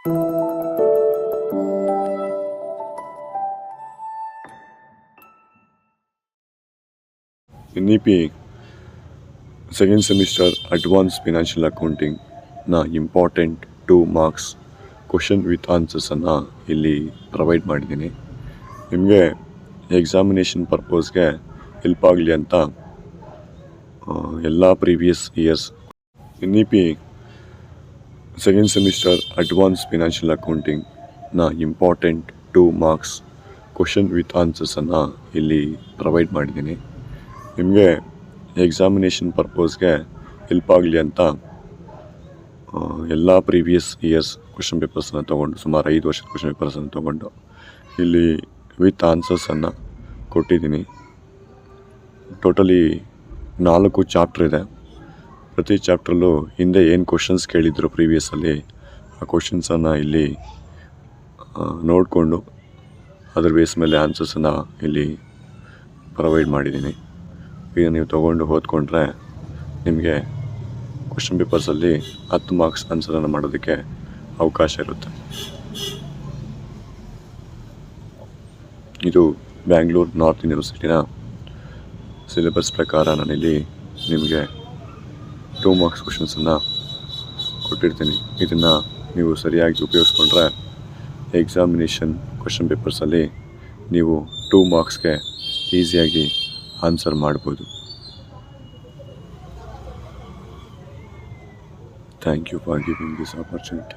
NEP second semester advance financial ಅಕೌಂಟಿಂಗ್ನ important 2 marks question with ಆನ್ಸರ್ಸನ್ನು ಇಲ್ಲಿ ಪ್ರೊವೈಡ್ ಮಾಡಿದ್ದೀನಿ. ನಿಮಗೆ ಎಕ್ಸಾಮಿನೇಷನ್ ಪರ್ಪಸ್ಗೆ ಹೆಲ್ಪ್ ಆಗಲಿ ಅಂತ ಎಲ್ಲ previous years NEP second semester advance financial ಅಕೌಂಟಿಂಗ್ನ ಇಂಪಾರ್ಟೆಂಟ್ 2 ಮಾರ್ಕ್ಸ್ ಕ್ವಶನ್ ವಿತ್ ಆನ್ಸರ್ಸನ್ನು ಇಲ್ಲಿ ಪ್ರೊವೈಡ್ ಮಾಡಿದ್ದೀನಿ. ನಿಮಗೆ ಎಕ್ಸಾಮಿನೇಷನ್ ಪರ್ಪಸ್ಗೆ ಹೆಲ್ಪ್ ಆಗಲಿ ಅಂತ ಎಲ್ಲ ಪ್ರೀವಿಯಸ್ ಇಯರ್ಸ್ ಕ್ವಶನ್ ಪೇಪರ್ಸನ್ನು ತೊಗೊಂಡು ಸುಮಾರು 5 ವರ್ಷದ ಕ್ವಶನ್ ಪೇಪರ್ಸನ್ನು ತೊಗೊಂಡು ಇಲ್ಲಿ ವಿತ್ ಆನ್ಸರ್ಸನ್ನು ಕೊಟ್ಟಿದ್ದೀನಿ. ಟೋಟಲಿ 4 ಚಾಪ್ಟರ್ ಇದೆ. ಪ್ರತಿ ಚಾಪ್ಟ್ರಲ್ಲೂ ಹಿಂದೆ ಏನು ಕ್ವಶನ್ಸ್ ಕೇಳಿದ್ರು ಪ್ರೀವಿಯಸ್ಸಲ್ಲಿ ಆ ಕ್ವಶನ್ಸನ್ನು ಇಲ್ಲಿ ನೋಡಿಕೊಂಡು ಅದ್ರ ಬೇಸ್ ಮೇಲೆ ಆನ್ಸರ್ಸನ್ನು ಇಲ್ಲಿ ಪ್ರೊವೈಡ್ ಮಾಡಿದ್ದೀನಿ. ಈಗ ನೀವು ತೊಗೊಂಡು ಓದ್ಕೊಂಡ್ರೆ ನಿಮಗೆ ಕ್ವಶನ್ ಪೇಪರ್ಸಲ್ಲಿ 10 ಮಾರ್ಕ್ಸ್ ಆನ್ಸರನ್ನು ಮಾಡೋದಕ್ಕೆ ಅವಕಾಶ ಇರುತ್ತೆ. ಇದು ಬ್ಯಾಂಗ್ಳೂರ್ ನಾರ್ತ್ ಯೂನಿವರ್ಸಿಟಿನ ಸಿಲೆಬಸ್ ಪ್ರಕಾರ ನಾನಿಲ್ಲಿ ನಿಮಗೆ 2 ಮಾರ್ಕ್ಸ್ ಕ್ವಶನ್ಸನ್ನು ಕೊಟ್ಟಿರ್ತೀನಿ. ಇದನ್ನು ನೀವು ಸರಿಯಾಗಿ ಉಪಯೋಗಿಸ್ಕೊಂಡ್ರೆ ಎಕ್ಸಾಮಿನೇಷನ್ ಕ್ವಶನ್ ಪೇಪರ್ಸಲ್ಲಿ ನೀವು 2 ಮಾರ್ಕ್ಸ್ಗೆ ಈಸಿಯಾಗಿ ಆನ್ಸರ್ ಮಾಡ್ಬೋದು. Thank you for giving this opportunity.